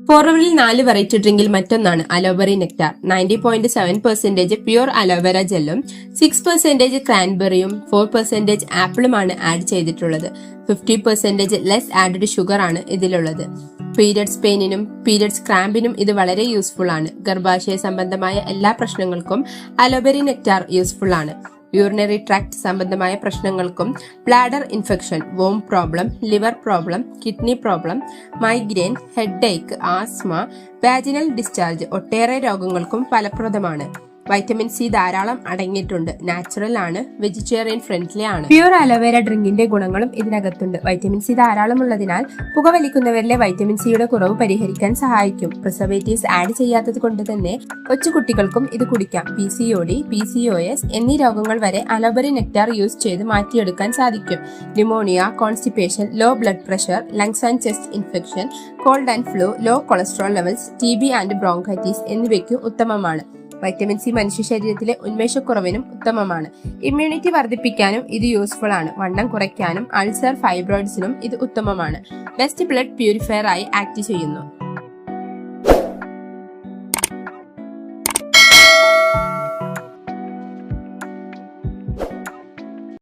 ഫോർവെലിൽ 4 variety ഡ്രിങ്കിൽ മറ്റൊന്നാണ് അലോബെറി nectar. 90.7% pure aloe vera ജെല്ലും 6% ക്രാൻബെറിയും 4% ആപ്പിളുമാണ് add ചെയ്തിട്ടുള്ളത്. 50% less added sugar ആണ് ഇതിലുള്ളത്. പീരിയഡ്സ് പെയിനിനും പീരിയഡ്സ് ക്രാമ്പിനും ഇത് വളരെ യൂസ്ഫുൾ ആണ്. ഗർഭാശയ സംബന്ധമായ എല്ലാ പ്രശ്നങ്ങൾക്കും അലോബെറി നെക്ടാർ യൂസ്ഫുൾ ആണ്. യൂറിനറി ട്രാക്ട് സംബന്ധമായ പ്രശ്നങ്ങൾക്കും bladder infection, worm problem, liver problem, kidney problem, migraine, headache, asthma, vaginal discharge ഒട്ടേറെ രോഗങ്ങൾക്കും ഫലപ്രദമാണ്. വൈറ്റമിൻ സി ധാരാളം അടങ്ങിയിട്ടുണ്ട്. നാച്ചുറൽ ആണ്, വെജിറ്റേറിയൻ ഫ്രണ്ട്ലി ആണ്. പ്യൂർ അലോവേര ഡ്രിങ്കിന്റെ ഗുണങ്ങളും ഇതിനകത്തുണ്ട്. വൈറ്റമിൻ സി ധാരാളം ഉള്ളതിനാൽ പുകവലിക്കുന്നവരിലെ വൈറ്റമിൻ സിയുടെ കുറവ് പരിഹരിക്കാൻ സഹായിക്കും. പ്രിസർവേറ്റീവ്സ് ആഡ് ചെയ്യാത്തത് കൊണ്ട് തന്നെ കൊച്ചുകുട്ടികൾക്കും ഇത് കുടിക്കാം. PCOD, PCOS എന്നീ രോഗങ്ങൾ വരെ അലോബെറി നെക്ടാർ യൂസ് ചെയ്ത് മാറ്റിയെടുക്കാൻ സാധിക്കും. Pneumonia, constipation, low blood pressure, lungs and chest infection, cold and flu, low cholesterol levels, TB and bronchitis എന്നിവയ്ക്ക് ഉത്തമമാണ്. വൈറ്റമിൻ സി മനുഷ്യ ശരീരത്തിലെ ഉന്മേഷക്കുറവിനും ഉത്തമമാണ്. ഇമ്മ്യൂണിറ്റി വർദ്ധിപ്പിക്കാനും ഇത് യൂസ്ഫുൾ ആണ്. വണ്ണം കുറയ്ക്കാനും അൾസർ, ഫൈബ്രോയിഡ്സിനും ഇത് ഉത്തമമാണ്. ബെസ്റ്റ് ബ്ലഡ് പ്യൂരിഫയർ ആയി ആക്ട് ചെയ്യുന്നു.